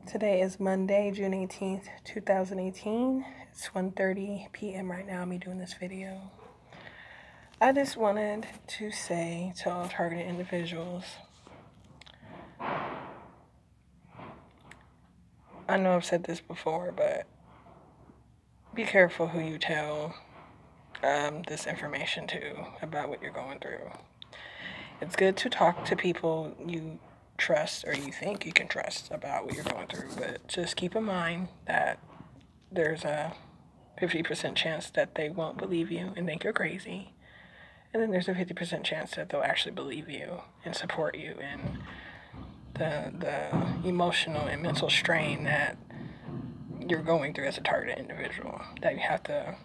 Today is Monday, June 18th, 2018. It's 1:30 p.m. right now, me doing this video. I just wanted to say to all targeted individuals, I know I've said this before, but be careful who you tell this information to about what you're going through. It's good to talk to people you trust or you think you can trust about what you're going through, but just keep in mind that there's a 50% chance that they won't believe you and think you're crazy, and then there's a 50% chance that they'll actually believe you and support you in the emotional and mental strain that you're going through as a targeted individual, that you have to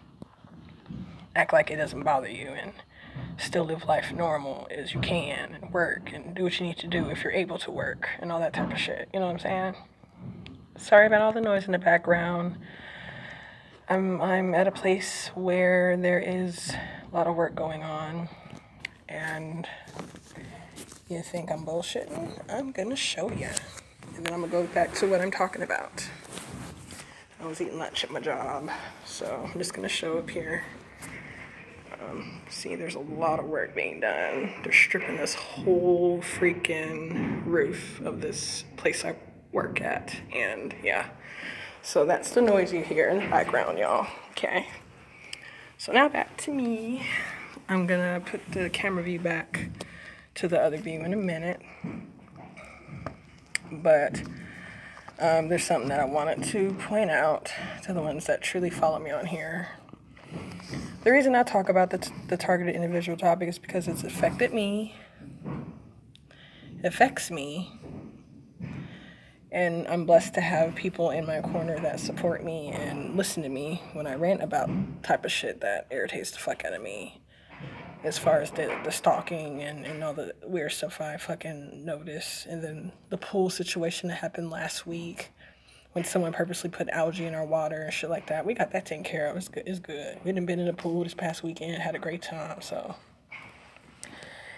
act like it doesn't bother you and still live life normal as you can and work and do what you need to do if you're able to work and all that type of shit. You know what I'm saying? Sorry about all the noise in the background. I'm at a place where there is a lot of work going on, and you think I'm bullshitting? I'm gonna show you, and then I'm gonna go back to what I'm talking about. I was eating lunch at my job, so I'm just gonna show up here. See, there's a lot of work being done. They're stripping this whole freaking roof of this place I work at, and yeah. So that's the noise you hear in the background, y'all. Okay. So now back to me. I'm gonna put the camera view back to the other view in a minute. But there's something that I wanted to point out to the ones that truly follow me on here. The reason I talk about the targeted individual topic is because it's affected me. It affects me. And I'm blessed to have people in my corner that support me and listen to me when I rant about type of shit that irritates the fuck out of me. As far as the stalking and all the weird stuff I fucking notice. And then the pool situation that happened last week when someone purposely put algae in our water and shit like that. We got that taken care of. It's good. We done been in the pool this past weekend, had a great time, so.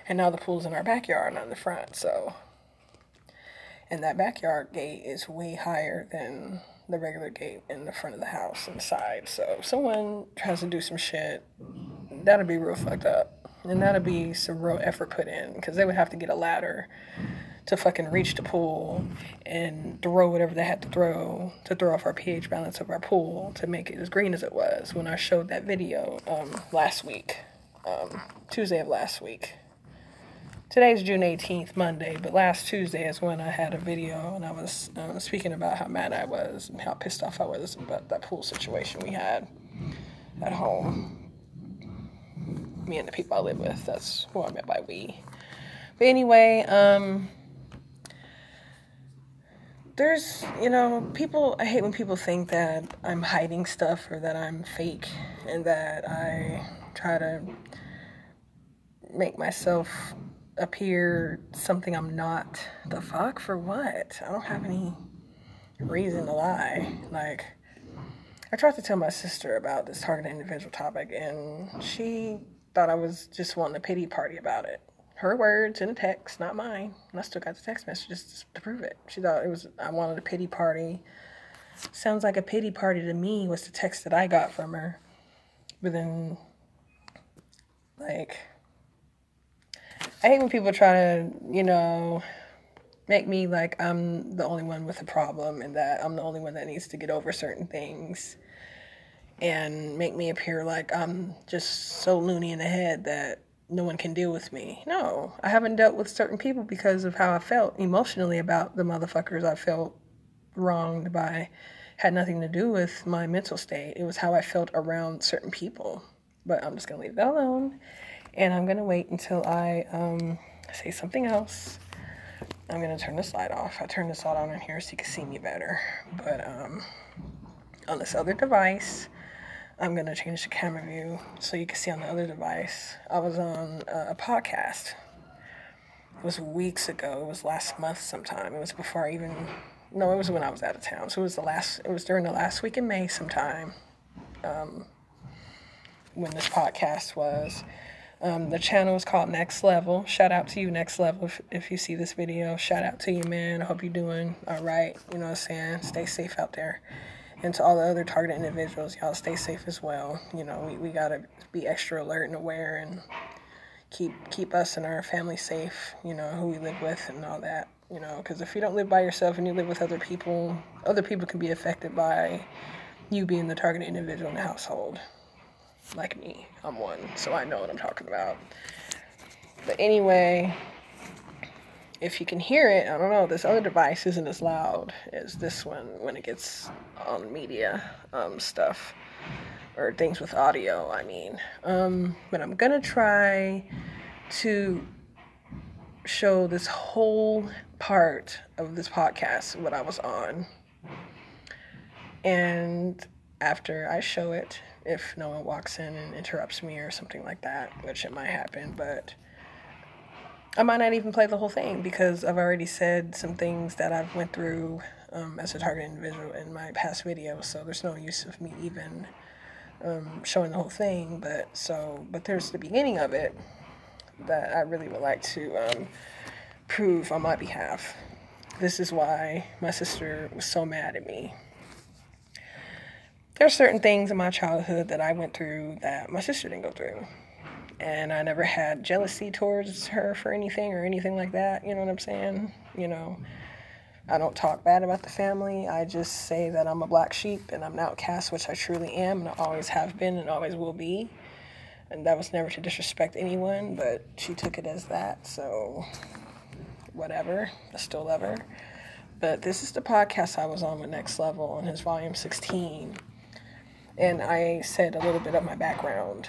And now the pool's in our backyard, not in the front, so. And that backyard gate is way higher than the regular gate in the front of the house and the side. So if someone tries to do some shit, that'll be real fucked up. And that'll be some real effort put in, because they would have to get a ladder to fucking reach the pool and throw whatever they had to throw off our pH balance of our pool to make it as green as it was when I showed that video last week, Tuesday of last week. Today's June 18th, Monday, but last Tuesday is when I had a video and I was speaking about how mad I was and how pissed off I was about that pool situation we had at home. Me and the people I live with, that's what I meant by we. But anyway, there's, people, I hate when people think that I'm hiding stuff or that I'm fake and that I try to make myself appear something I'm not. The fuck? For what? I don't have any reason to lie. Like, I tried to tell my sister about this targeted individual topic, and she thought I was just wanting a pity party about it. Her words in a text, not mine. And I still got the text messages to prove it. She thought I wanted a pity party. Sounds like a pity party to me was the text that I got from her. But then, like, I hate when people try to, make me like I'm the only one with a problem and that I'm the only one that needs to get over certain things and make me appear like I'm just so loony in the head that no one can deal with me. No, I haven't dealt with certain people because of how I felt emotionally about the motherfuckers I felt wronged by. Had nothing to do with my mental state. It was how I felt around certain people. But I'm just going to leave that alone. And I'm going to wait until I say something else. I'm going to turn this light off. I turned this light on in here so you can see me better. But on this other device, I'm going to change the camera view so you can see on the other device. I was on a podcast. It was weeks ago. It was last month sometime. It was before it was when I was out of town. So it was during the last week in May sometime when this podcast was. The channel is called Next Level. Shout out to you, Next Level, if you see this video. Shout out to you, man. I hope you're doing all right. You know what I'm saying? Stay safe out there. And to all the other targeted individuals, y'all stay safe as well. You know, we got to be extra alert and aware and keep us and our family safe, you know, who we live with and all that. You know, because if you don't live by yourself and you live with other people can be affected by you being the targeted individual in the household. Like me, I'm one, so I know what I'm talking about. But anyway, if you can hear it, I don't know, this other device isn't as loud as this one when it gets on media stuff, or things with audio, I mean. But I'm gonna try to show this whole part of this podcast, what I was on. And after I show it, if no one walks in and interrupts me or something like that, which it might happen, but I might not even play the whole thing because I've already said some things that I've went through as a targeted individual in my past videos, so there's no use of me even showing the whole thing, but there's the beginning of it that I really would like to prove on my behalf. This is why my sister was so mad at me. There are certain things in my childhood that I went through that my sister didn't go through. And I never had jealousy towards her for anything or anything like that. You know what I'm saying? You know, I don't talk bad about the family. I just say that I'm a black sheep and I'm an outcast, which I truly am and I always have been and always will be. And that was never to disrespect anyone, but she took it as that. So, whatever. I still love her. But this is the podcast I was on with Next Level on his volume 16. And I said a little bit of my background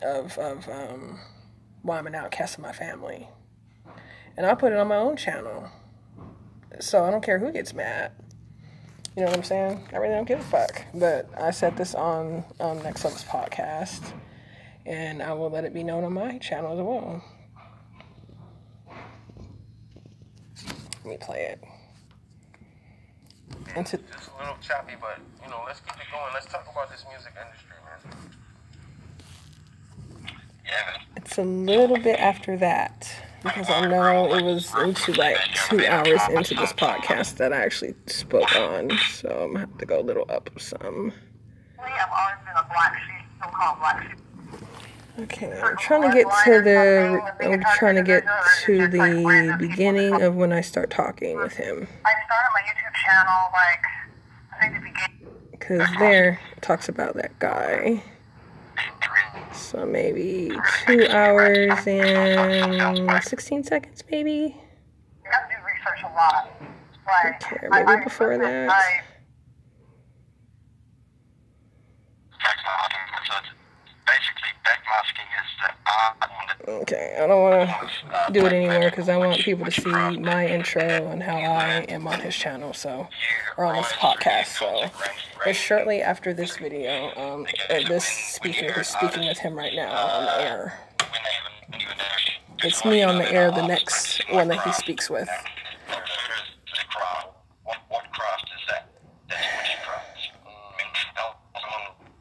of why I'm an outcast of my family. And I put it on my own channel. So I don't care who gets mad. You know what I'm saying? I really don't give a fuck. But I said this on Next Level's podcast. And I will let it be known on my channel as well. Let me play it. Just a little choppy, but, you know, let's keep it going. Let's talk about this music industry, man. Yeah, man. It's a little bit after that, because I know it was into like 2 hours into this podcast that I actually spoke on, so I'm gonna have to go a little up some. I've always been a black sheep, so-called black sheep. Okay, I'm trying to get to the beginning of when I start talking with him. I started my YouTube channel, I think the beginning. Because there it talks about that guy. So maybe 2 hours and 16 seconds, maybe? I have to do research a lot. Okay, maybe before that. Okay, I don't want to do it anymore because I want people to see my intro and how I am on his channel, or on this podcast. So it's shortly after this video, this speaker who's speaking with him right now on the air. It's me on the air, the next one that he speaks with.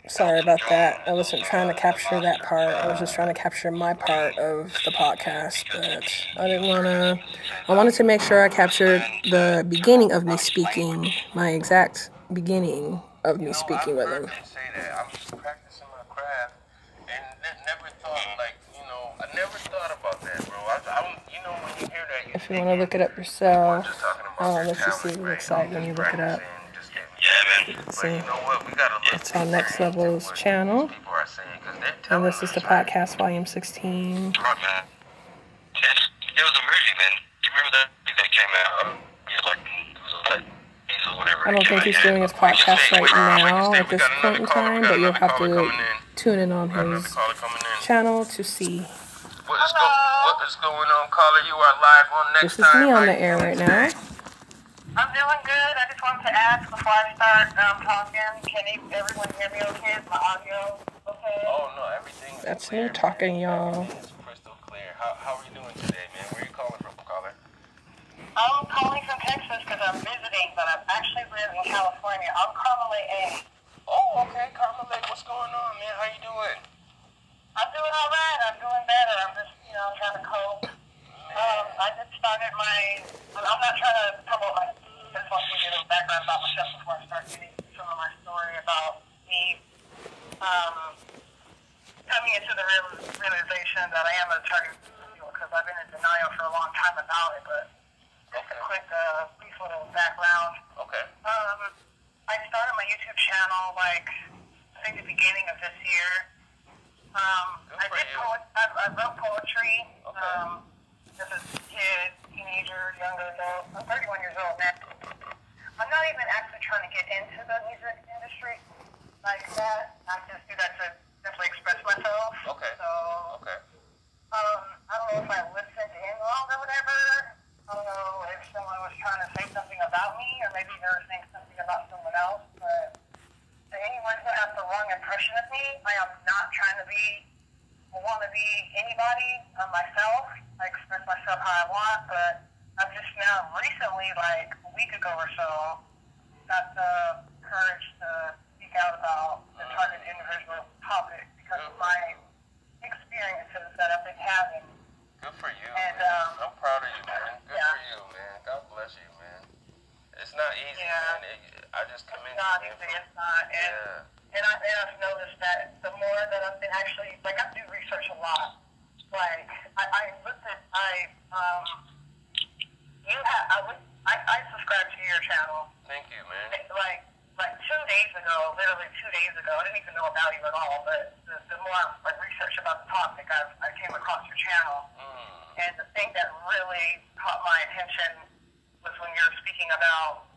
Sorry about that. I wasn't trying to capture that part. I was just trying to capture my part of the podcast, but I didn't want to. I wanted to make sure I captured the beginning of me speaking, my exact beginning of me speaking with him. I'm just practicing my craft, and never thought, I never thought about that, bro. When you hear that, if you want to look it up yourself, let's just see what it's like when you look it up. See, it's on Next Level's channel, and this is the podcast, volume 16. It was a movie, man. You remember that came out? I don't think he's doing his podcast right now at this point in time, but you'll have to tune in on his channel to see. What is going on, caller? You are live on Next This is me on the air right now. I'm doing good. I just wanted to ask before I start talking, can everyone hear me okay? Is my audio okay? Oh, no, everything's That's clear, me talking, y'all. Everything is crystal clear. How are you doing today, man? Where are you calling from, caller? I'm calling from Texas because I'm visiting, but I actually live in California. I'm Carmelite A. Oh, okay, Carmelite. What's going on, man? How you doing? I'm doing doing all right. I'm doing better. I'm just, trying to cope. I just started I'm not trying to promote my, I just want to give you a little background about myself before I start getting some of my story about me, coming into the realization that I am a target because I've been in denial for a long time about it, but just a quick, brief little background. Okay. I started my YouTube channel, I think the beginning of this year. I wrote poetry. Okay. As a kid, teenager, young adult. I'm 31 years old now. I'm not even actually trying to get into the music industry like that. I just do that to simply express myself. Okay. So, okay. I don't know if I listened in wrong or whatever. I don't know if someone was trying to say something about me, or maybe they were saying something about someone else. But to anyone who has the wrong impression of me, I am not trying to want to be anybody. Myself. I express myself how I want, but I've just now recently, a week ago or so, got the courage to speak out about the target individual topic because of my experiences that I've been having. Good for you, and, man. I'm proud of you, man. Good yeah. for you, man. God bless you, man. It's not easy, Yeah. man. I just come in. It's not easy. It's not. And I've noticed that the more that I've been actually, I do research a lot. I looked at, I subscribe to your channel. Thank you, man. Like 2 days ago, literally 2 days ago, I didn't even know about you at all, but the more I researched about the topic, I came across your channel. And the thing that really caught my attention was when you were speaking about,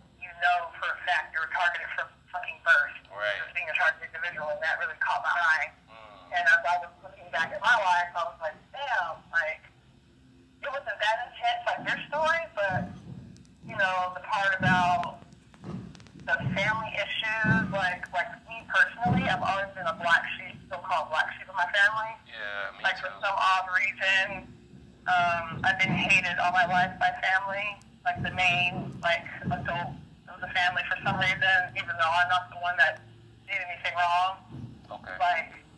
for a fact you were targeted from fucking birth. Right. As being a targeted individual, and that really caught my eye. And as I was looking back at my life, I was like, damn, it wasn't that intense like your story, but, the part about the family issues, like me personally, I've always been a black sheep, so-called black sheep of my family. Yeah, me too. For some odd reason, I've been hated all my life by family, the main, adult of the family for some reason, even though I'm not the one that did anything wrong. Okay.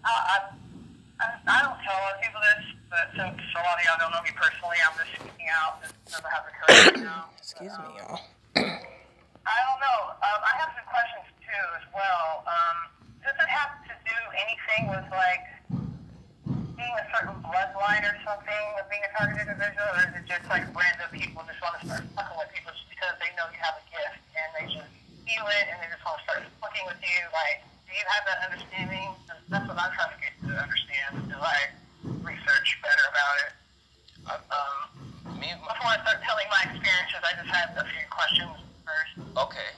I don't tell a lot of people this, but since a lot of y'all don't know me personally, I'm just speaking out because I have the courage now. Excuse me, y'all. I don't know. I have some questions too as well. Does it have to do anything with being a certain bloodline or something of being a targeted individual, or is it just random people just want to start fucking with people just because they know you have a gift and they just feel it and they just want to start fucking with you? Do you have that understanding? That's what I'm trying to get to understand, to research better about it. Before I start telling my experiences, I just have a few questions first. Okay.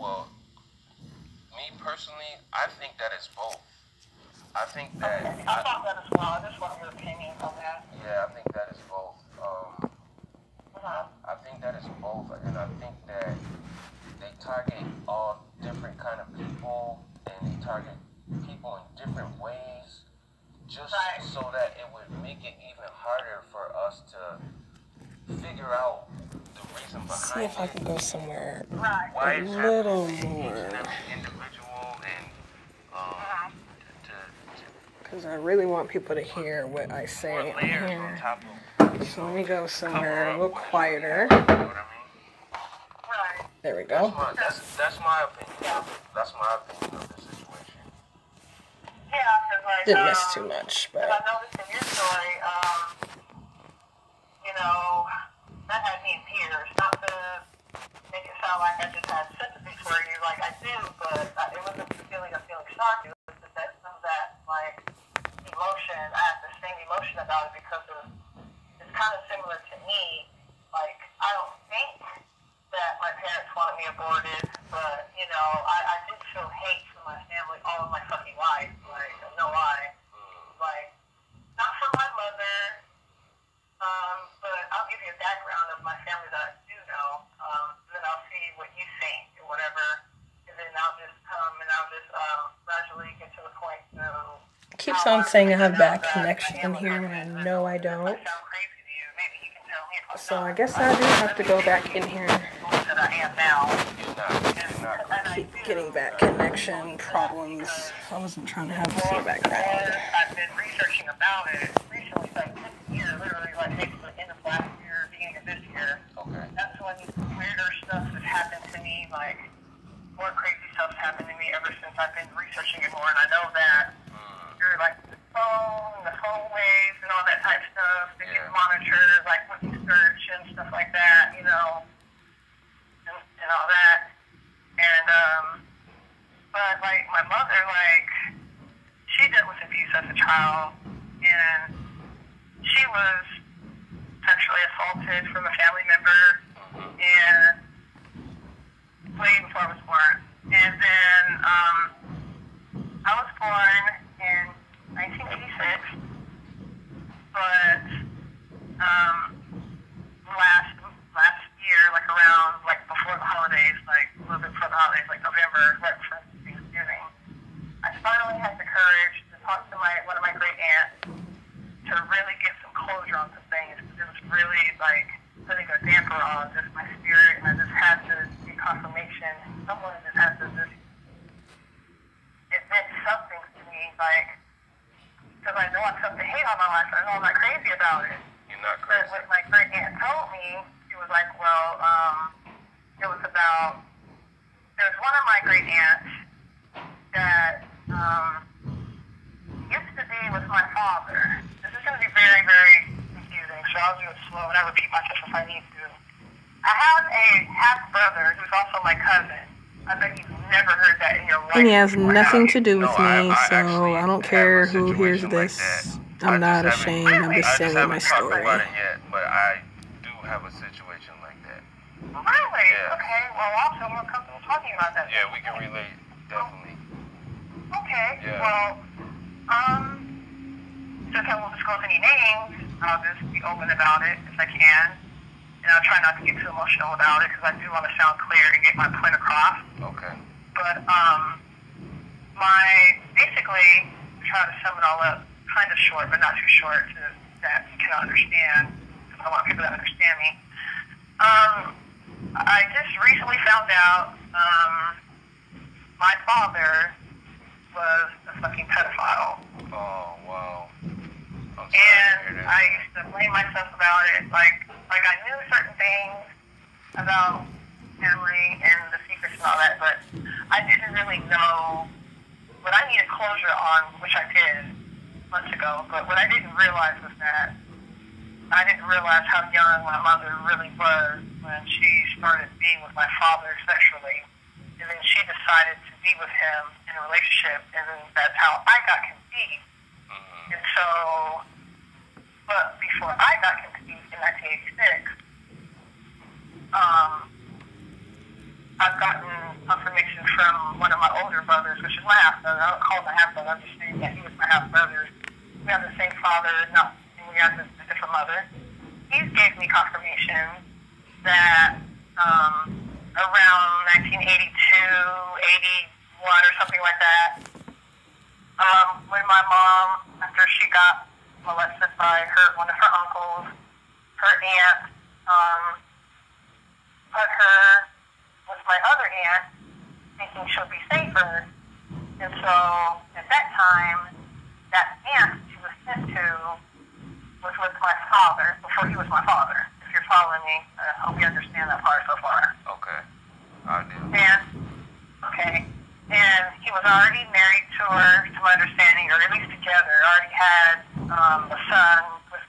Well, me personally, I think that it's both. I think that. Okay. I thought that as well. I just want your opinion on that. Yeah, I think that is both. I think that is both, and I think that they target all different kind of people, and they target people in different ways, just so that it would make it even harder for us to figure out the reason behind it. See if I can go somewhere Why a it's little happening to each more. and every individual, and Because I really want people to hear what I say on layers on here. top of. So let me go somewhere a little quieter. You know what I mean? Right. There we go. That's my opinion. That's my opinion of the situation. Yeah, because Didn't miss too much, I but noticed in your story, that had me in tears. Not to make it sound like I just had sympathy for you, like I do, but it wasn't the feeling of feeling sorry. It was just that some of that emotion. I had the same emotion about it because it's kind of similar to me. I don't think that my parents wanted me aborted, but I did feel hate from my family all of my fucking life. No lie. Not from my mother, but I'll give you a background of my family that I do know. Then I'll see what you think or whatever, and then I'll just gradually get to the point to. it keeps on saying I have bad connection in here, and I know I don't. So I guess I do have to go back in here. That I am now. You're not. not And I Keep do. getting back connection problems. I wasn't trying to have this in the background. I've been researching about it recently, like this year, literally, like basically end of last year, beginning of this year. Okay. That's when weirder stuff has happened to me, like more crazy stuff's happened to me ever since I've been researching it more. And I know that you're like the phone waves and all that type of stuff, they get monitored, like what you search and stuff like that, you know, and all that. And, but like my mother, like, she dealt with abuse as a child, and she was sexually assaulted from a family member, and way before I was born. And then, I was born in 1986, but, last year, like around, like before the holidays, like a little bit before the holidays, like November, right before Thanksgiving, I finally had the courage to talk to one of my great aunts to really get some closure on some things. It was really like putting a damper on just my spirit, and I just had to get confirmation. Someone just had to just admit something to me, like, because I know I'm something to hate on my life. I know I'm not crazy about it. You're not crazy. But what my great aunt told me, she was like, well, it was about, there was one of my great aunts that used to be with my father. This is going to be very, very confusing, so I'll do it slow and I'll repeat myself if I need to. I have a half-brother who's also my cousin. I bet you've never heard that in your life. And he has before. nothing to do with No, me, I so actually I don't have care a who hears situation like this. that. I'm not I just haven't- ashamed. I'm just I saying just my haven't talked story. about it yet, but I do have a situation like that. Really? Yeah. Okay, well, I'll feel more comfortable talking about that. Yeah, we can relate, definitely. Okay, Yeah. well, since I won't disclose any names, I'll just be open about it if I can. And I'll try not to get too emotional about it because I do want to sound clear and get my point across. Okay. But, basically, try to sum it all up kind of short, but not too short so that you can understand. Because I want people to understand me. I just recently found out, my father was a fucking pedophile. Oh, wow. I'm sorry And to hear that. I used to blame myself about it. Like I knew certain things about family and the secrets and all that, but I didn't really know what I needed closure on, which I did months ago. But what I didn't realize was that I didn't realize how young my mother really was when she started being with my father sexually. And then she decided to be with him in a relationship, and then that's how I got conceived. And so, but before I got conceived in 1986, I've gotten confirmation from one of my older brothers, which is my half-brother. I don't call him my half-brother, I'm just saying that he was my half-brother. We have the same father, and we have a different mother. He's gave me confirmation that around 1982, 81, or something like that, when my mom, after she got molested by one of her uncles, her aunt put her with my other aunt, thinking she'll be safer. And so, at that time, that aunt she was sent to was with my father, before he was my father. If you're following me, I hope you understand that part so far. Okay. I do. And he was already married to her, to my understanding, or at least together. Already had a son with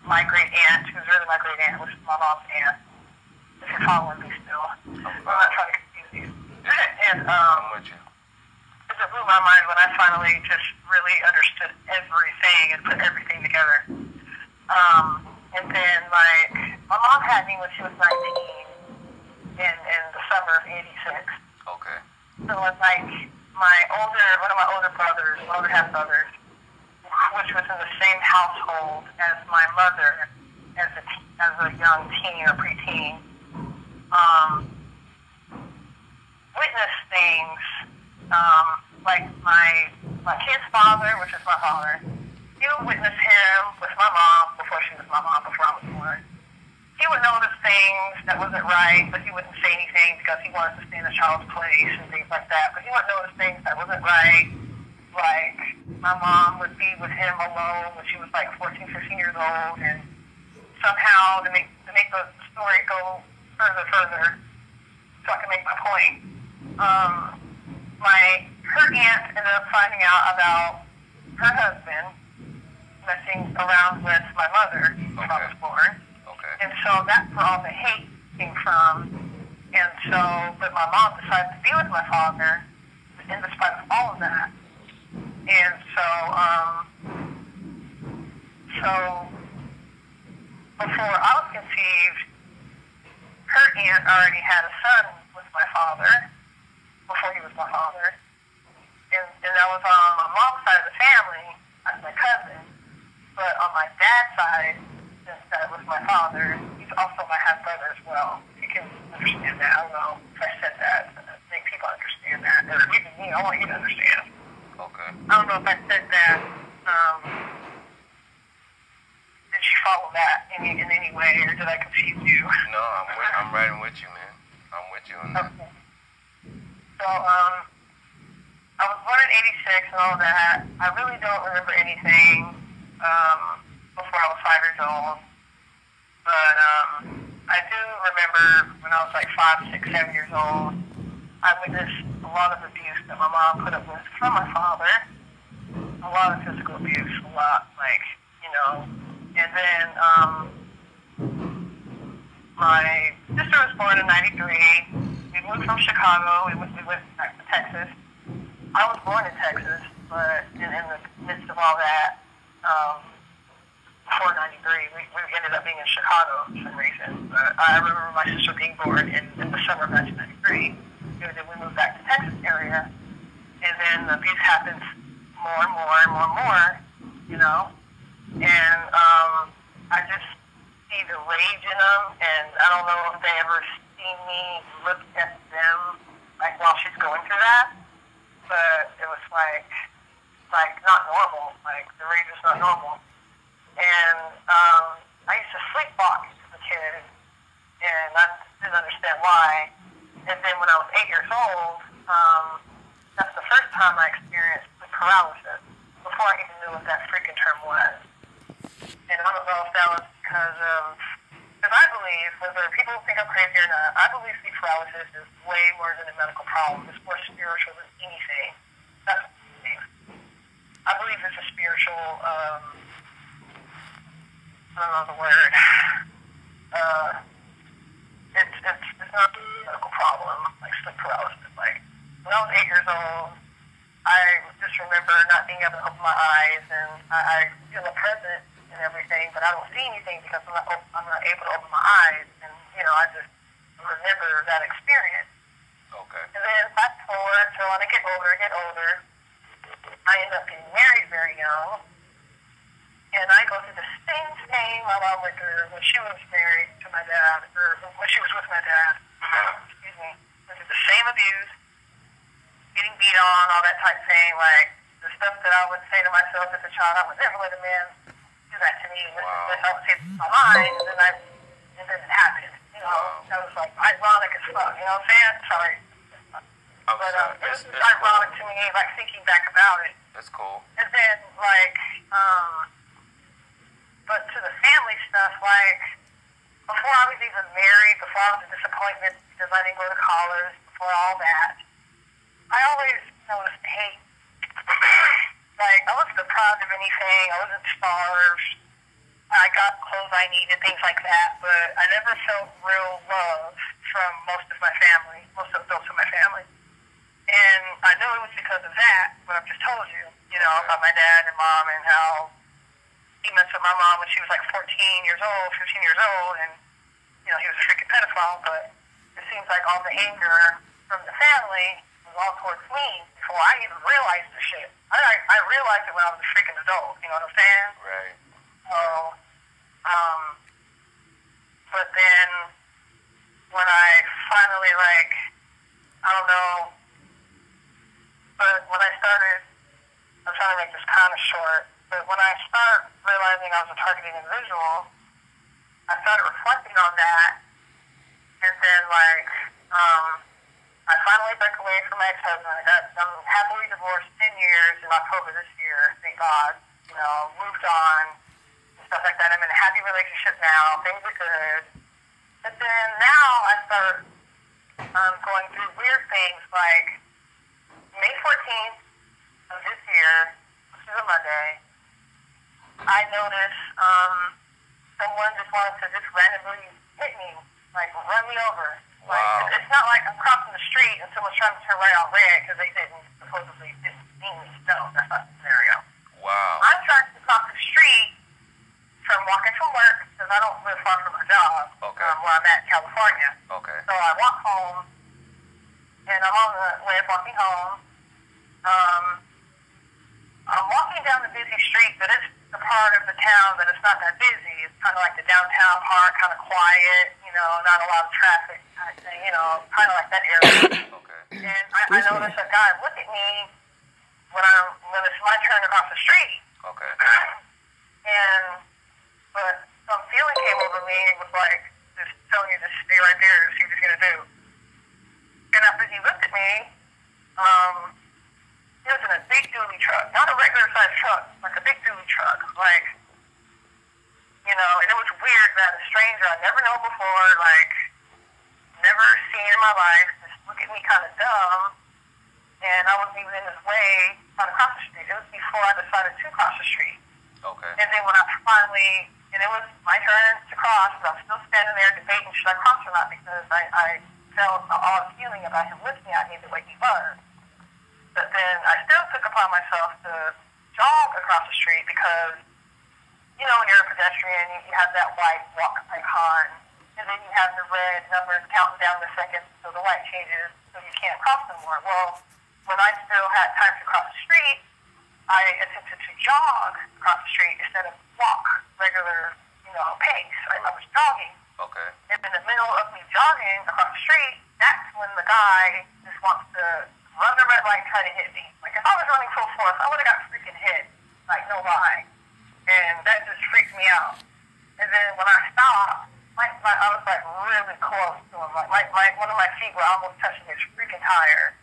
my great aunt, who's really my great aunt, was my mom's aunt. If you're following me still, I'm not trying to confuse you. And I'm with you. it just blew my mind when I finally just really understood everything and put everything together. And then like my mom had me when she was 19 in the summer of '86. Okay. So it's like one of my older brothers, my older half brothers, which was in the same household as my mother as a young teen or preteen, witnessed things, like my kid's father, which is my father. He would witness him with my mom before she was my mom, before I was born. He would notice things that wasn't right, but he wouldn't say anything because he wanted to stay in the child's place and things like that. But he would notice things that wasn't right, like my mom would be with him alone when she was like 14, 15 years old, and somehow to make the story go further, so I can make my point. Her aunt ended up finding out about her husband messing around with my mother when I was born. Okay. And so that's where all the hate came from. And so, but my mom decided to be with my father in despite of all of that. And so before I was conceived, her aunt already had a son with my father before he was my father. And that was on my mom's side of the family, that's my cousin. But on my dad's side, since that was my father, he's also my half brother as well. You can understand that. I don't know if I said that to make people understand that. Or even me, I want you to understand. Okay. I don't know if I said that. Did you follow that in any way, or did I confuse you? No, I'm riding with you, man. I'm with you on that. Okay. So, I was born in 86 and all that. I really don't remember anything before I was 5 years old. But I do remember when I was like 5, 6, 7 years old, I witnessed a lot of abuse that my mom put up with from my father. A lot of physical abuse, a lot, like, you know. And then my sister was born in 93. We moved from Chicago. We went back to Texas. I was born in Texas, but in the midst of all that, before 93, we ended up being in Chicago for some reason. But I remember my sister being born in the summer of 1993. And then we moved back to the Texas area. And then the abuse happens more and more, you know. And I just see the rage in them, and I don't know if they ever see me look at them, like, while she's going through that. But it was like not normal. Like, the rage was not normal. And I used to sleepwalk as a kid, and I didn't understand why. And then when I was 8 years old, that's the first time I experienced sleep paralysis, before I even knew what that freaking term was. And I don't know if that was because I believe, whether people think I'm crazy or not, I believe sleep paralysis is way more than a medical problem. It's more spiritual than anything. That's what I believe. I believe it's a spiritual, I don't know the word. It's not a medical problem, like sleep paralysis. Like, when I was 8 years old, I just remember not being able to open my eyes, and I feel a presence and everything, but I don't see anything because I'm not able to open my eyes, and, you know, I just remember that experience. Okay. And then fast forward, so when I get older, I end up getting married very young, and I go through the same thing my mom went through when she was married to my dad, or when she was with my dad. Excuse me. Went through the same abuse, getting beat on, all that type of thing, like the stuff that I would say to myself as a child. I would never let a man do that to me. Wow. I would say it in my mind, and then it happened. You know, that was like ironic as fuck. You know what I'm saying? Sorry. But it was just ironic to me, like thinking back about it. That's cool. And then, like, but to the family stuff, like, before I was even married, before I was a disappointment because I didn't go to college, before all that, I always noticed hate. Like, I wasn't deprived of anything. I wasn't starved. I got clothes I needed, things like that. But I never felt real love from most of my family, most of those of my family. And I knew it was because of that, what I've just told you, you know, about my dad and mom and how he messed with my mom when she was like 14 years old, 15 years old, and, you know, he was a freaking pedophile. But it seems like all the anger from the family was all towards me before I even realized the shit. I realized it when I was a freaking adult, you know what I'm saying? Right. So, but then when I finally, like, I don't know, but when I started, I'm trying to make this kind of short, but when I start realizing I was a targeted individual, I started reflecting on that, and then, like, I finally broke away from my ex-husband. I'm happily divorced 10 years in October this year, thank God. You know, moved on, and stuff like that. I'm in a happy relationship now. Things are good. But then now I start going through weird things, like May 14th of this year, which is a Monday, I noticed someone just wanted to just randomly hit me, like run me over. Wow. Like, it's not like I'm crossing the street and someone's trying to turn right on red because they supposedly didn't see me. No, that's not the scenario. Wow. I'm trying to cross the street from walking from work because I don't live far from my job, Okay. Where I'm at in California. Okay. So I walk home, and I'm on the way of walking home. I'm walking down the busy street, but it's the part of the town that it's not that busy. It's kind of like the downtown part, kind of quiet, you know, not a lot of traffic, you know, kind of like that area. Okay. And I noticed a guy look at me when it's my turn to cross the street. Okay. But some feeling came over me. It was like, just telling you to stay right there and see what he's going to do. And after he looked at me, he was in a big dually truck. Not a regular sized truck, like a big dually truck. Like, you know, and it was weird that a stranger I never known before, like, never seen in my life, just look at me kind of dumb. And I wasn't even in his way trying to cross the street. It was before I decided to cross the street. Okay. And then when I finally, and it was my turn to cross, but I'm still standing there debating should I cross or not because I felt an odd feeling about him looking at me the way he was. But then I still took upon myself to jog across the street because, you know, when you're a pedestrian, you have that white walk icon, and then you have the red numbers counting down the seconds so the light changes so you can't cross no more. Well, when I still had time to cross the street, I attempted to jog across the street instead of walk regular, you know, pace. I was jogging. Okay. And in the middle of me jogging across the street, that's when the guy just wants to run the red light and try to hit me. Like, if I was running full force, I would have got freaking hit. Like, no lie. And that just freaked me out. And then when I stopped, I was, like, really close to him. Like, one of my feet were almost touching his freaking tire.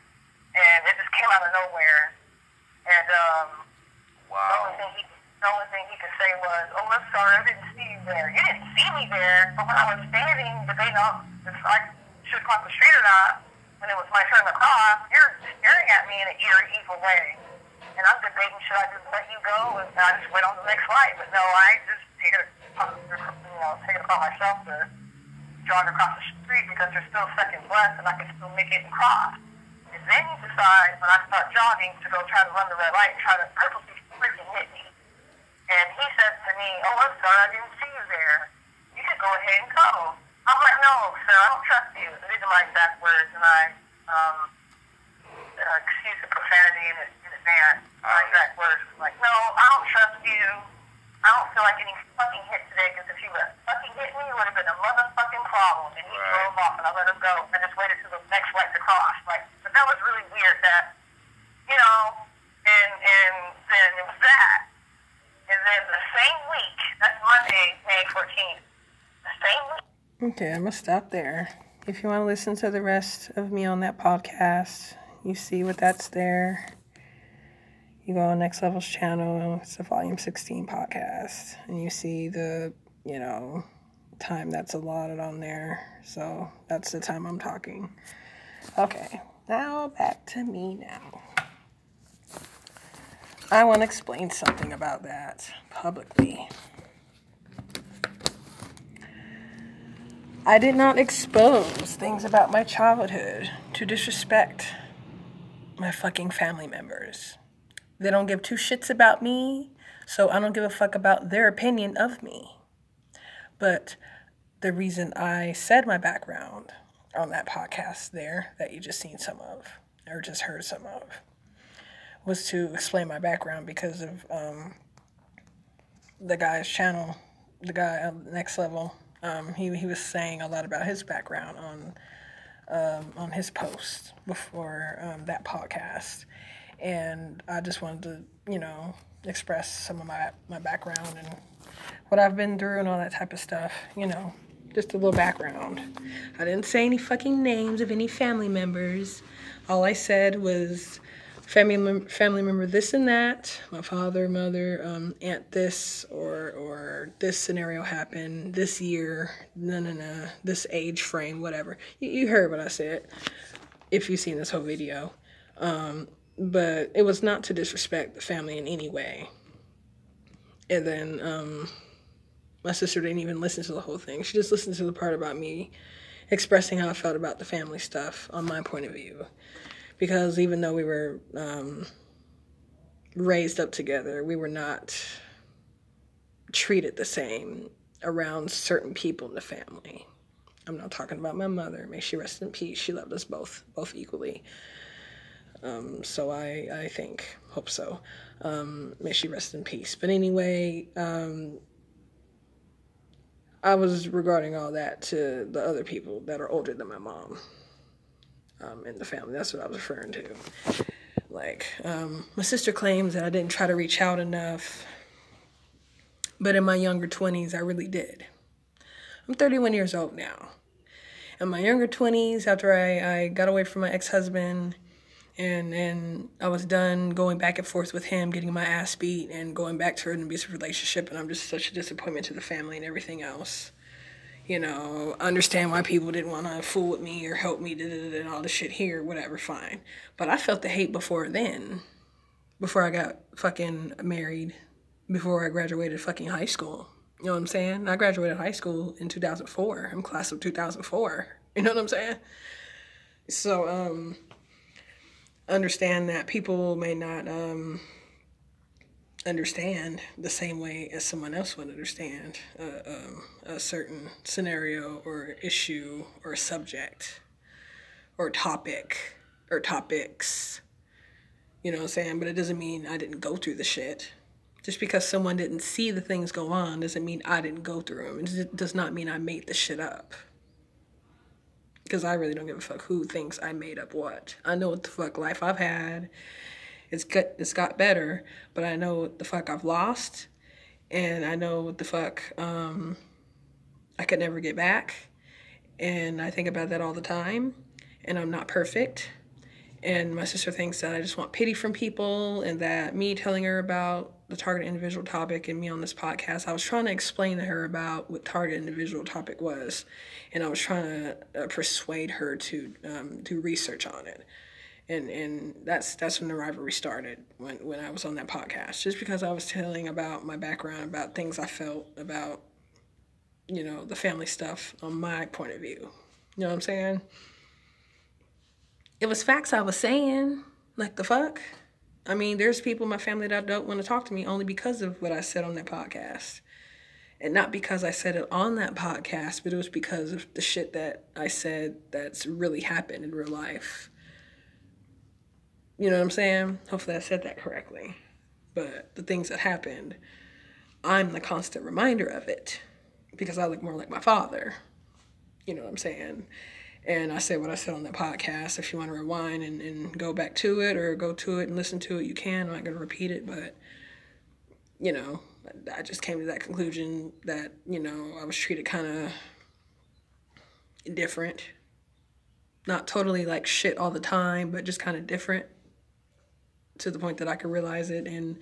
And it just came out of nowhere. And, wow. the only thing he could say was, oh, I'm sorry, I didn't see you there. You didn't see me there. But when I was standing, debating on if I should cross the street or not, when it was my turn to cross, you're staring at me in an eerie, evil way. And I'm debating, should I just let you go and I just wait on the next light? But no, I just take it upon myself to jog across the street because there's still second left and I can still make it and cross. And then he decides, when I start jogging, to go try to run the red light and try to purposely freaking hit me. And he says to me, oh, I'm sorry, I didn't see you there. You could go ahead and go. I'm like, no, sir, I don't trust you. These are my exact words, and I excuse the profanity in advance. My exact words was like, no, I don't trust you. I don't feel like getting fucking hit today because if you would have fucking hit me, it would have been a motherfucking problem. And he drove off, and I let him go and just waited till the next light to cross. Like, but that was really weird that, you know, and then it was that. And then the same week, that's Monday, May 14th, the same week. Okay, I'm going to stop there. If you want to listen to the rest of me on that podcast, you see what that's there. You go on Next Level's channel, it's the Volume 16 podcast, and you see the, you know, time that's allotted on there. So that's the time I'm talking. Okay, now back to me now. I want to explain something about that publicly. I did not expose things about my childhood to disrespect my fucking family members. They don't give two shits about me, so I don't give a fuck about their opinion of me. But the reason I said my background on that podcast there, that you just seen some of, or just heard some of, was to explain my background because of the guy's channel, the guy on Next Level. He was saying a lot about his background on his post before that podcast, and I just wanted to, you know, express some of my background and what I've been through and all that type of stuff, just a little background. I didn't say any fucking names of any family members. All I said was family member this and that, my father, mother, aunt this, or this scenario happened this year, this age frame, whatever. You heard what I said, if you've seen this whole video. But it was not to disrespect the family in any way. And then my sister didn't even listen to the whole thing. She just listened to the part about me expressing how I felt about the family stuff on my point of view. Because even though we were raised up together, we were not treated the same around certain people in the family. I'm not talking about my mother. May she rest in peace. She loved us both equally. So I hope so. May she rest in peace. But anyway, I was regarding all that to the other people that are older than my mom in the family. That's what I was referring to. Like, my sister claims that I didn't try to reach out enough. But in my younger 20s, I really did. I'm 31 years old now. In my younger 20s, after I got away from my ex-husband, and I was done going back and forth with him, getting my ass beat, and going back to an abusive relationship, and I'm just such a disappointment to the family and everything else. Understand why people didn't want to fool with me or help me, and all this shit here, whatever, fine. But I felt the hate before then, before I got fucking married, before I graduated fucking high school. You know what I'm saying? I graduated high school in 2004. I'm class of 2004. You know what I'm saying? So, understand that people may not understand the same way as someone else would understand a certain scenario or issue or subject or topic or topics. You know what I'm saying? But it doesn't mean I didn't go through the shit. Just because someone didn't see the things go on doesn't mean I didn't go through them. It does not mean I made the shit up. Because I really don't give a fuck who thinks I made up what. I know what the fuck life I've had. It's got better, but I know what the fuck I've lost. And I know what the fuck I could never get back. And I think about that all the time. And I'm not perfect. And my sister thinks that I just want pity from people, and that me telling her about the target individual topic and me on this podcast, I was trying to explain to her about what target individual topic was. And I was trying to persuade her to do research on it. And that's when the rivalry started, when I was on that podcast. Just because I was telling about my background, about things I felt about, the family stuff on my point of view. You know what I'm saying? It was facts I was saying. Like, the fuck? I mean, there's people in my family that don't want to talk to me only because of what I said on that podcast. And not because I said it on that podcast, but it was because of the shit that I said that's really happened in real life. You know what I'm saying? Hopefully I said that correctly. But the things that happened, I'm the constant reminder of it. Because I look more like my father. You know what I'm saying? And I said what I said on that podcast. If you want to rewind and go back to it or go to it and listen to it, you can. I'm not going to repeat it, but, I just came to that conclusion that, I was treated kind of different. Not totally like shit all the time, but just kind of different, to the point that I could realize it and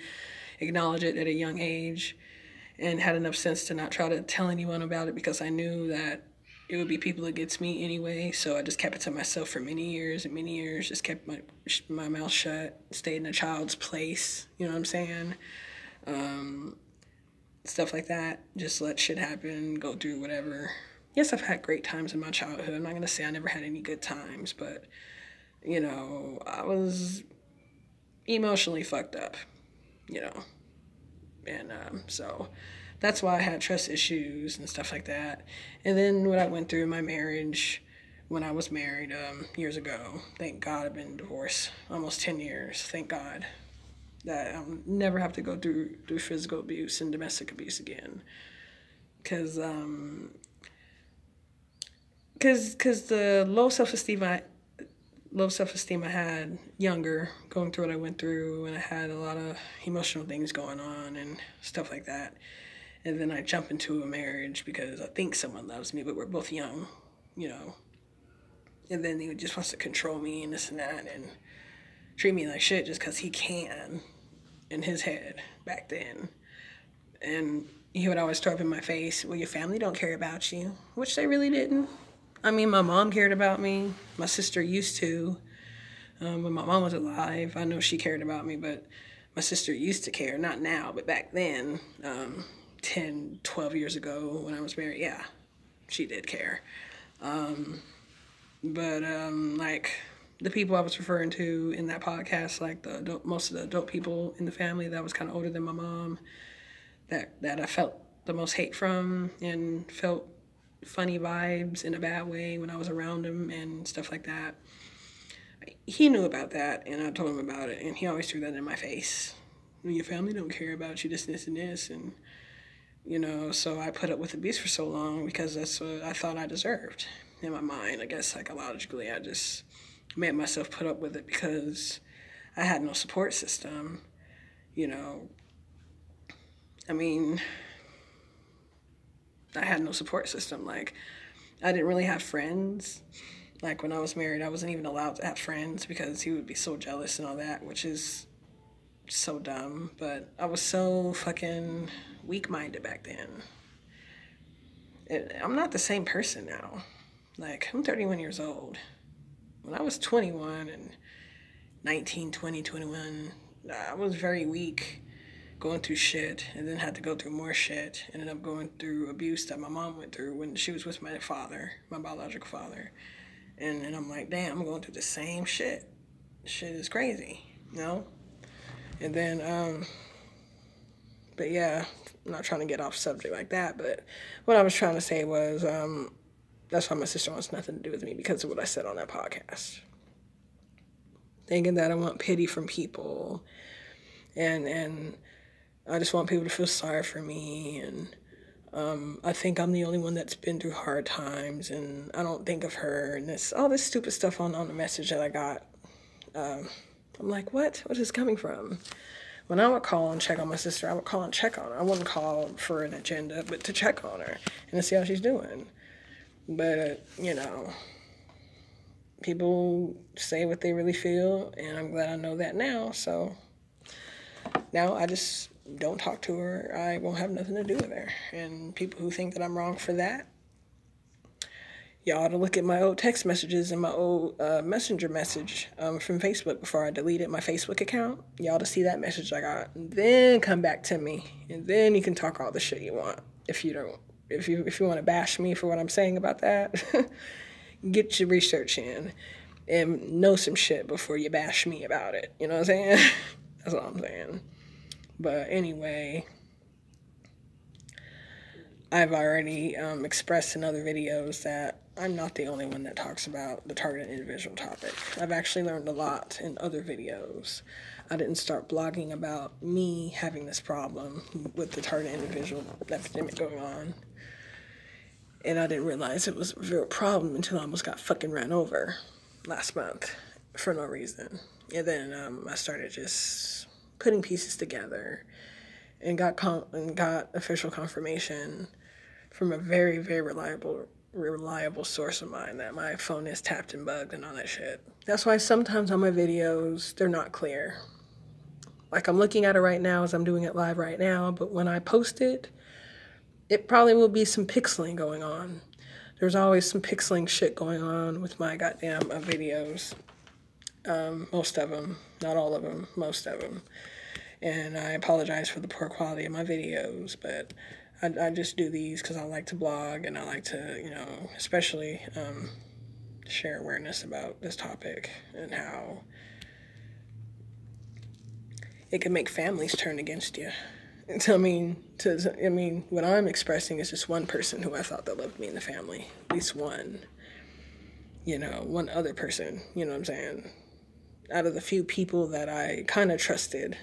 acknowledge it at a young age, and had enough sense to not try to tell anyone about it, because I knew that it would be people against me anyway. So I just kept it to myself for many years, just kept my mouth shut, stayed in a child's place, you know what I'm saying? Stuff like that. Just let shit happen, go through whatever. Yes, I've had great times in my childhood. I'm not going to say I never had any good times, but, I was emotionally fucked up, and so that's why I had trust issues and stuff like that. And then what I went through in my marriage, when I was married years ago, thank God I've been divorced almost 10 years, thank God, that I'll never have to go through physical abuse and domestic abuse again. Because the low self-esteem I had younger, going through what I went through, and I had a lot of emotional things going on and stuff like that. And then I jump into a marriage because I think someone loves me, but we're both young, you know. And then he just wants to control me and this and that and treat me like shit just because he can in his head back then. And he would always throw up in my face, well, your family don't care about you, which they really didn't. I mean, my mom cared about me. My sister used to. When my mom was alive, I know she cared about me, but my sister used to care. Not now, but back then, 10, 12 years ago when I was married, yeah, she did care. But like the people I was referring to in that podcast, like most of the adult people in the family that was kind of older than my mom, that I felt the most hate from and felt funny vibes in a bad way when I was around him and stuff like that. He knew about that, and I told him about it, and he always threw that in my face. Your family don't care about you, this, and this, and, you know, so I put up with abuse for so long because that's what I thought I deserved in my mind. I guess psychologically, I just made myself put up with it because I had no support system, you know. I mean, I had no support system. Like, I didn't really have friends. Like, when I was married, I wasn't even allowed to have friends because he would be so jealous and all that, which is so dumb. But I was so fucking weak-minded back then. I'm not the same person now. Like, I'm 31 years old. When I was 21 and 19, 20, 21, I was very weak, going through shit, and then had to go through more shit. Ended up going through abuse that my mom went through when she was with my father, my biological father. And I'm like, damn, I'm going through the same shit. Shit is crazy, you know? And then, but yeah, I'm not trying to get off subject like that, but what I was trying to say was, that's why my sister wants nothing to do with me, because of what I said on that podcast. Thinking that I want pity from people, and I just want people to feel sorry for me, and I think I'm the only one that's been through hard times, and I don't think of her, and all this stupid stuff on the message that I got. I'm like, what? What is this coming from? When I would call and check on my sister, I would call and check on her. I wouldn't call for an agenda, but to check on her and to see how she's doing. But, you know, people say what they really feel, and I'm glad I know that now. So now I just don't talk to her. I won't have nothing to do with her. And people who think that I'm wrong for that, y'all ought to look at my old text messages and my old messenger message from Facebook before I deleted my Facebook account. Y'all to see that message I got. And then come back to me. And then you can talk all the shit you want. If you want to bash me for what I'm saying about that, get your research in and know some shit before you bash me about it. You know what I'm saying? That's all I'm saying. But anyway, I've already expressed in other videos that I'm not the only one that talks about the targeted individual topic. I've actually learned a lot in other videos. I didn't start blogging about me having this problem with the targeted individual epidemic going on. And I didn't realize it was a real problem until I almost got fucking ran over last month for no reason. And then I started just putting pieces together and got official confirmation from a very, very reliable source of mine that my phone is tapped and bugged and all that shit. That's why sometimes on my videos, they're not clear. Like, I'm looking at it right now as I'm doing it live right now, but when I post it, it probably will be some pixeling going on. There's always some pixeling shit going on with my goddamn videos. Most of them, not all of them, most of them. And I apologize for the poor quality of my videos, but I just do these because I like to blog and I like to, you know, especially share awareness about this topic and how it can make families turn against you. I mean, what I'm expressing is just one person who I thought that loved me in the family. At least one. You know, one other person, you know what I'm saying? Out of the few people that I kind of trusted,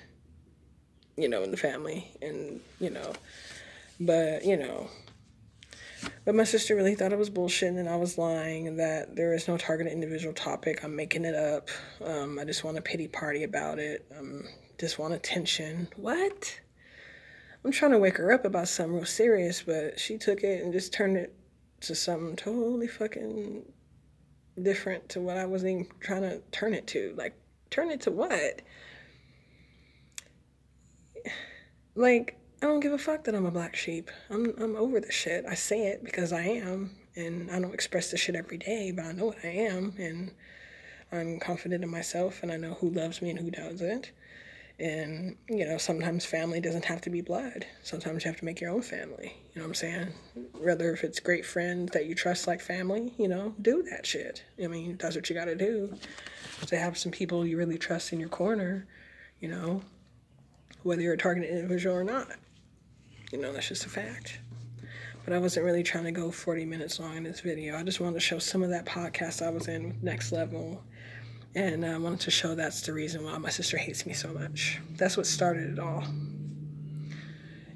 you know, in the family. And, you know, but my sister really thought it was bullshit and I was lying and that there is no targeted individual topic. I'm making it up. I just want a pity party about it. Just want attention. What? I'm trying to wake her up about something real serious, but she took it and just turned it to something totally fucking different to what I wasn't even trying to turn it to. Like, turn it to what? Like, I don't give a fuck that I'm a black sheep. I'm over the shit. I say it because I am, and I don't express the shit every day, but I know what I am, and I'm confident in myself, and I know who loves me and who doesn't. And, sometimes family doesn't have to be blood. Sometimes you have to make your own family. You know what I'm saying? Whether if it's great friends that you trust like family, do that shit. I mean, that's what you gotta do. To have some people you really trust in your corner, whether you're a targeted individual or not. That's just a fact. But I wasn't really trying to go 40 minutes long in this video. I just wanted to show some of that podcast I was in with Next Level. And I wanted to show that's the reason why my sister hates me so much. That's what started it all.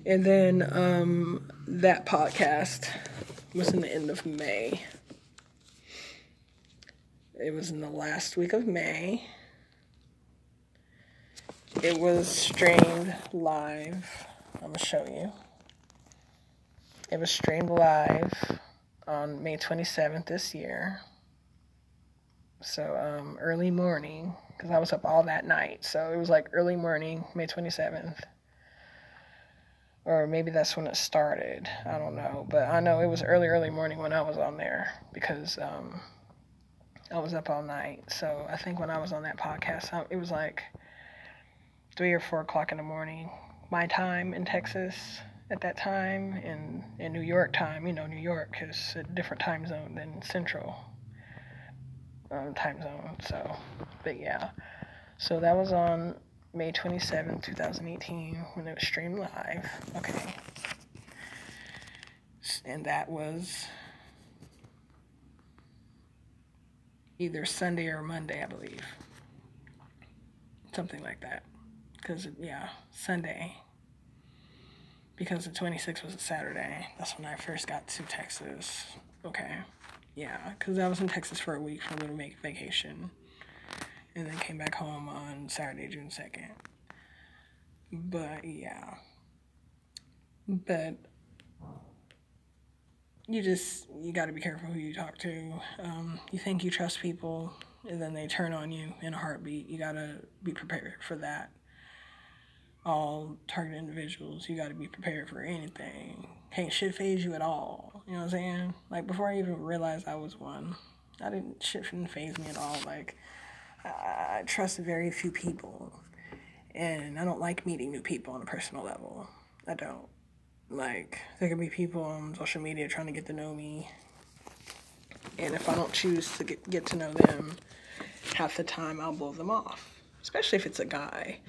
And then that podcast was in the end of May. It was in the last week of May. It was streamed live. I'm going to show you. It was streamed live on May 27th this year. So early morning, because I was up all that night. So it was like early morning, May 27th. Or maybe that's when it started. I don't know. But I know it was early morning when I was on there because I was up all night. So I think when I was on that podcast, it was like 3 or 4 o'clock in the morning, my time in Texas at that time, and in New York time. New York is a different time zone than Central time zone. So, but yeah. So that was on May 27, 2018, when it was streamed live. Okay. And that was either Sunday or Monday, I believe. Something like that. Because, Sunday. Because the 26th was a Saturday. That's when I first got to Texas. Okay. Yeah, because I was in Texas for a week for a little vacation. And then came back home on Saturday, June 2nd. But, yeah. But you got to be careful who you talk to. You think you trust people, and then they turn on you in a heartbeat. You got to be prepared for that. All target individuals, you got to be prepared for anything. Can't shit phase you at all. You know what I'm saying? Like, before I even realized I was one, shit didn't phase me at all. Like, I trust very few people, and I don't like meeting new people on a personal level. I don't. Like, there could be people on social media trying to get to know me, and if I don't choose to get to know them, half the time I'll blow them off, especially if it's a guy.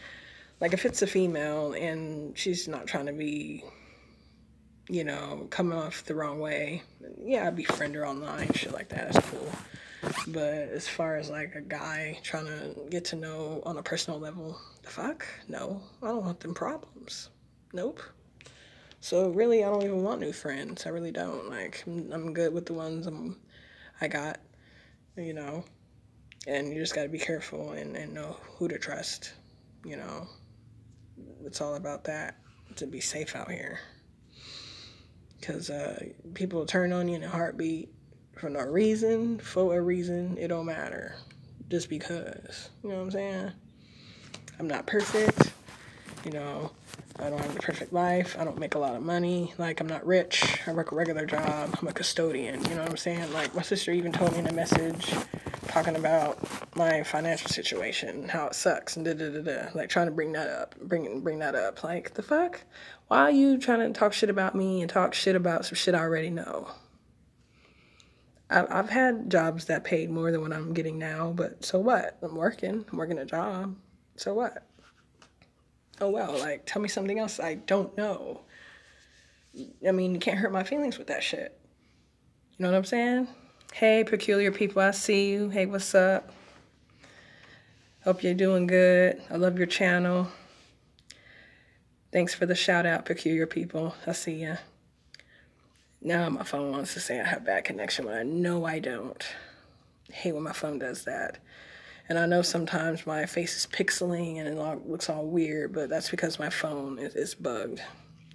Like, if it's a female and she's not trying to be, coming off the wrong way, yeah, I'd befriend her online, shit like that, that's cool. But as far as, like, a guy trying to get to know on a personal level, the fuck? No, I don't want them problems. Nope. So, really, I don't even want new friends. I really don't. Like, I'm good with the ones I got, and you just gotta be careful and know who to trust, It's all about that, to be safe out here. Because people turn on you in a heartbeat for no reason, for a reason, it don't matter. Just because. You know what I'm saying? I'm not perfect. I don't have the perfect life. I don't make a lot of money. Like, I'm not rich. I work a regular job. I'm a custodian. You know what I'm saying? Like, my sister even told me in a message talking about my financial situation, how it sucks, and da-da-da-da. Like, trying to bring that up. Bring that up. Like, the fuck? Why are you trying to talk shit about me and talk shit about some shit I already know? I've had jobs that paid more than what I'm getting now, but so what? I'm working a job. So what? Oh, well, like, tell me something else I don't know. I mean, you can't hurt my feelings with that shit. You know what I'm saying? Hey, peculiar people, I see you. Hey, what's up? Hope you're doing good. I love your channel. Thanks for the shout out, peculiar people. I see ya. Now my phone wants to say I have bad connection when I know I don't. I hate when my phone does that. And I know sometimes my face is pixeling and it looks all weird, but that's because my phone is bugged.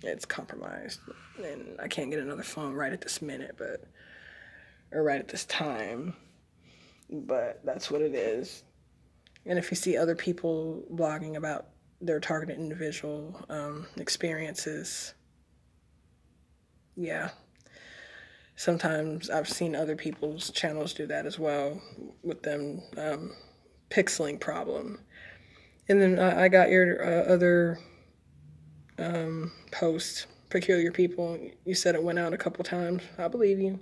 it's compromised. And I can't get another phone right at this minute, or right at this time. But that's what it is. And if you see other people blogging about their targeted individual experiences, yeah. Sometimes I've seen other people's channels do that as well with them pixeling problem. And then I got your other post, Peculiar People. You said it went out a couple times. I believe you.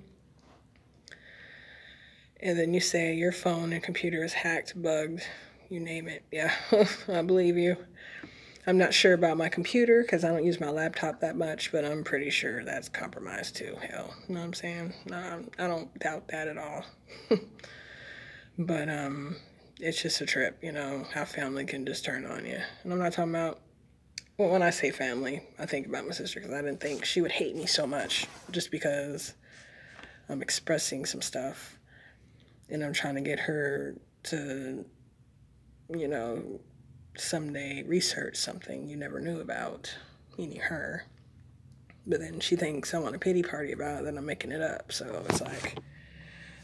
And then you say your phone and computer is hacked, bugged, you name it. Yeah, I believe you. I'm not sure about my computer because I don't use my laptop that much, but I'm pretty sure that's compromised too. Hell, you know what I'm saying? No, I don't doubt that at all. But it's just a trip, how family can just turn on you. And I'm not talking about, well, when I say family, I think about my sister because I didn't think she would hate me so much just because I'm expressing some stuff and I'm trying to get her to, someday research something you never knew about, meaning her. But then she thinks I want a pity party about it, that I'm making it up. So it's like,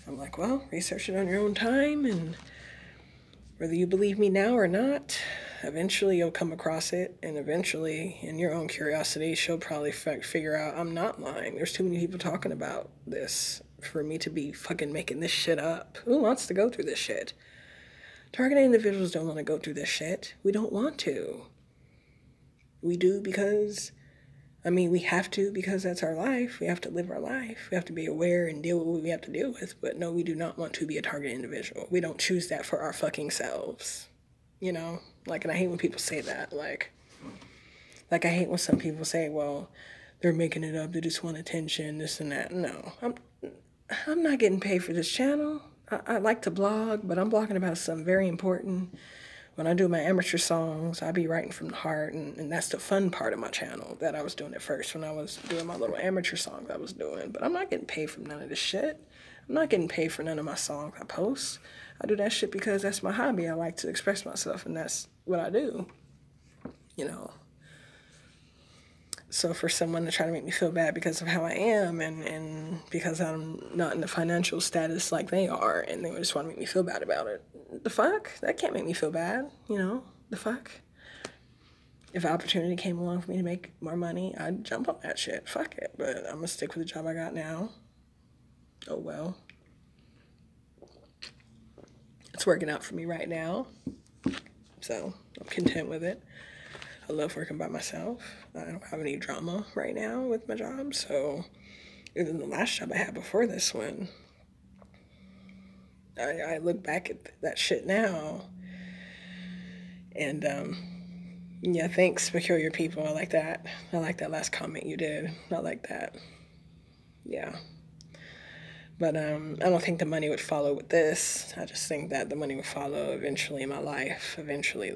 I'm like, well, research it on your own time, and whether you believe me now or not, eventually you'll come across it, and eventually, in your own curiosity, she'll probably figure out I'm not lying. There's too many people talking about this for me to be fucking making this shit up. Who wants to go through this shit? Targeted individuals don't want to go through this shit. We don't want to. We do because, we have to because that's our life. We have to live our life. We have to be aware and deal with what we have to deal with. But no, we do not want to be a targeted individual. We don't choose that for our fucking selves. And I hate when people say that. Like I hate when some people say, well, they're making it up. They just want attention, this and that. No, I'm not getting paid for this channel. I like to blog, but I'm blogging about something very important. When I do my amateur songs, I be writing from the heart, and that's the fun part of my channel that I was doing at first when I was doing my little amateur songs I was doing. But I'm not getting paid for none of this shit. I'm not getting paid for none of my songs I post. I do that shit because that's my hobby. I like to express myself, and that's what I do. So for someone to try to make me feel bad because of how I am and because I'm not in the financial status like they are, and they just want to make me feel bad about it. The fuck? That can't make me feel bad, The fuck? If an opportunity came along for me to make more money, I'd jump on that shit. Fuck it. But I'm gonna stick with the job I got now. Oh well. It's working out for me right now. So I'm content with it. I love working by myself. I don't have any drama right now with my job. So even the last job I had before this one, I look back at that shit now. And yeah, thanks, Peculiar People. I like that. I like that last comment you did. I like that. Yeah. But I don't think the money would follow with this. I just think that the money would follow eventually in my life. Eventually,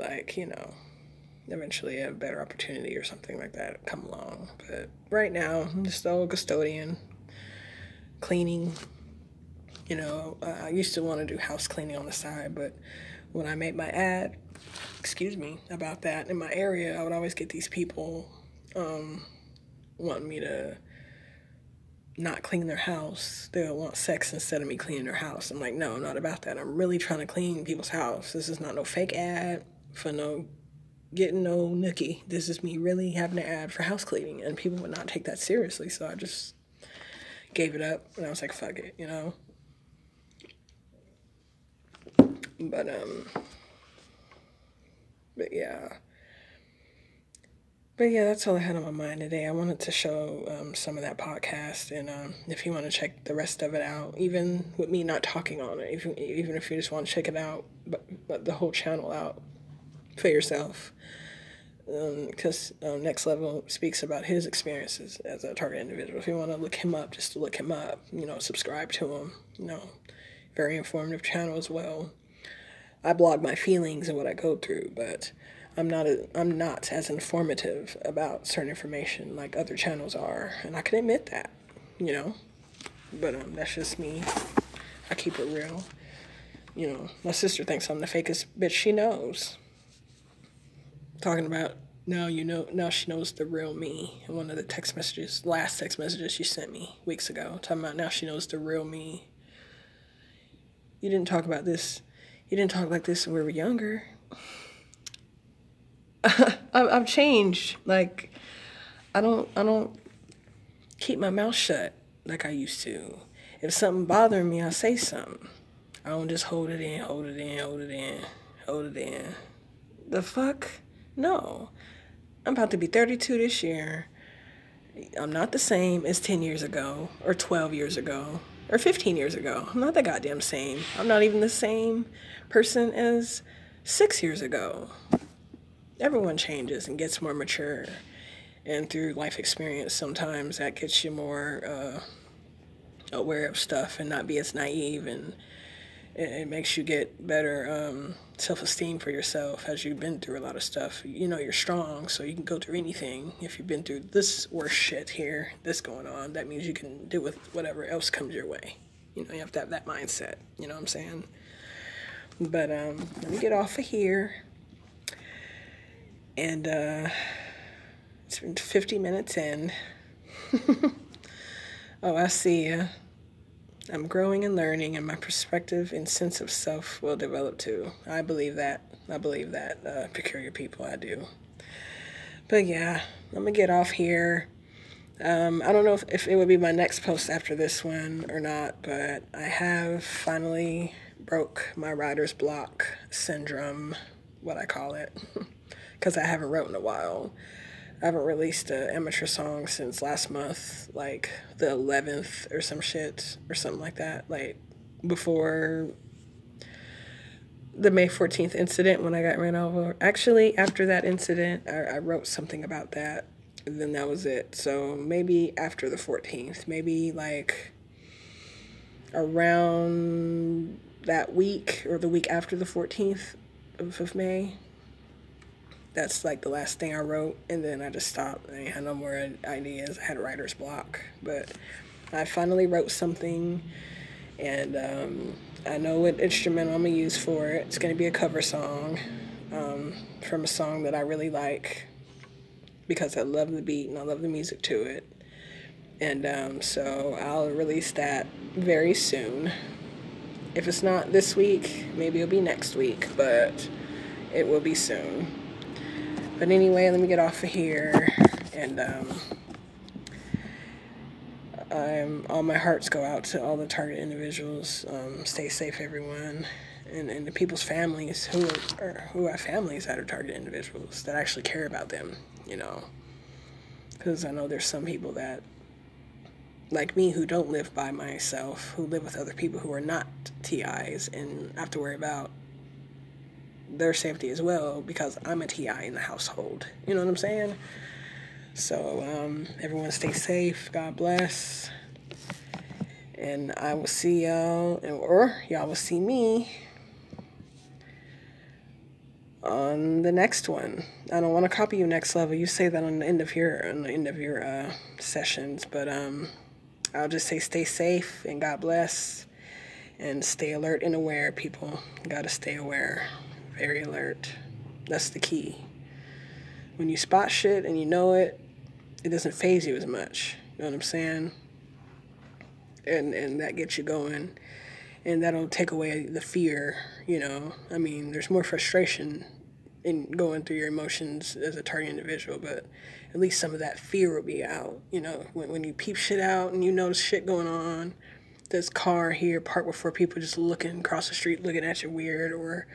eventually a better opportunity or something like that come along. But right now, I'm just the old custodian, cleaning. I used to want to do house cleaning on the side, but when I made my ad, about that in my area, I would always get these people wanting me to not clean their house. They'll want sex instead of me cleaning their house. I'm like, no, I'm not about that. I'm really trying to clean people's house. This is not no fake ad for getting no nookie. This is me really having an ad for house cleaning, and people would not take that seriously, so I just gave it up, and I was like, fuck it, But yeah, that's all I had on my mind today. I wanted to show some of that podcast, and if you want to check the rest of it out, even with me not talking on it, even if you just want to check it out, but the whole channel out for yourself, because Next Level speaks about his experiences as a target individual. If you want to look him up, just to look him up, subscribe to him, very informative channel as well. I blog my feelings and what I go through, but I'm not as informative about certain information like other channels are, and I can admit that, But that's just me. I keep it real. My sister thinks I'm the fakest bitch she knows. Talking about Now you know. Now she knows the real me. In one of the last text messages she sent me weeks ago, talking about now she knows the real me. You didn't talk about this. You didn't talk like this when we were younger. I've changed. Like, I don't keep my mouth shut like I used to. If something bothering me, I say something. I don't just hold it in. The fuck? No. I'm about to be 32 this year. I'm not the same as 10 years ago, or 12 years ago, or 15 years ago. I'm not the goddamn same. I'm not even the same person as 6 years ago. Everyone changes and gets more mature. And through life experience, sometimes that gets you more aware of stuff and not be as naive, and it makes you get better self-esteem for yourself as you've been through a lot of stuff. You know you're strong, so you can go through anything. If you've been through this worse shit here, this going on, that means you can deal with whatever else comes your way. You know, you have to have that mindset. You know what I'm saying? But let me get off of here. And it's been 50 minutes in. Oh, I see ya. I'm growing and learning, and my perspective and sense of self will develop too. I believe that. Peculiar people, I do. But yeah, I'm gonna get off here. I don't know if it would be my next post after this one or not, but I have finally broke my writer's block syndrome, what I call it, because I haven't wrote in a while. I haven't released an amateur song since last month, like the 11th or some shit, or something like that, like before the May 14th incident when I got ran over. Actually, after that incident, I wrote something about that, and then that was it. So maybe after the 14th, maybe like around that week or the week after the 14th of May. That's like the last thing I wrote, and then I just stopped. I had no more ideas. I had writer's block, but I finally wrote something, and I know what instrumental I'm gonna use for it. It's gonna be a cover song from a song that I really like because I love the beat and I love the music to it. And so I'll release that very soon. If it's not this week, maybe it'll be next week, but it will be soon. But anyway, let me get off of here, and all my hearts go out to all the target individuals. Stay safe, everyone, and the people's families who have families that are target individuals that actually care about them, you know. Because I know there's some people that, like me, who don't live by myself, who live with other people who are not TIs, and have to worry about their safety as well because I'm a TI in the household. You know what I'm saying? So everyone stay safe. God bless. And I will see y'all, or y'all will see me on the next one. I don't want to copy you next level. You say that on the end of your sessions, but I'll just say stay safe and God bless, and stay alert and aware, people. Gotta stay aware. Very alert. That's the key. When you spot shit and you know it, it doesn't faze you as much. You know what I'm saying? And that gets you going. And that'll take away the fear, you know. I mean, there's more frustration in going through your emotions as a target individual, but at least some of that fear will be out. You know, when you peep shit out and you notice shit going on, this car here parked with 4 people just looking across the street, looking at you weird, or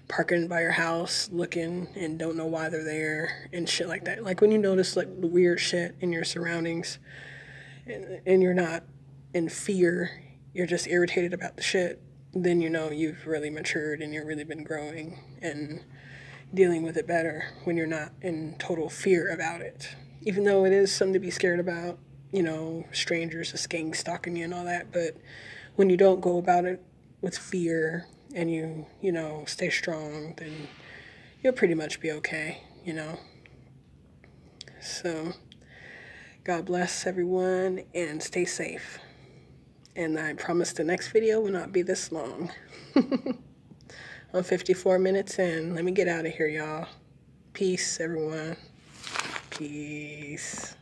parking by your house looking and don't know why they're there and shit like that. Like when you notice like weird shit in your surroundings, and you're not in fear, you're just irritated about the shit, then you know you've really matured and you've really been growing and dealing with it better when you're not in total fear about it. Even though it is something to be scared about, you know, strangers, a gang stalking you and all that, but when you don't go about it with fear and you know, stay strong, then you'll pretty much be okay, you know. So, God bless everyone and stay safe. And I promise the next video will not be this long. I'm 54 minutes in. Let me get out of here, y'all. Peace, everyone. Peace.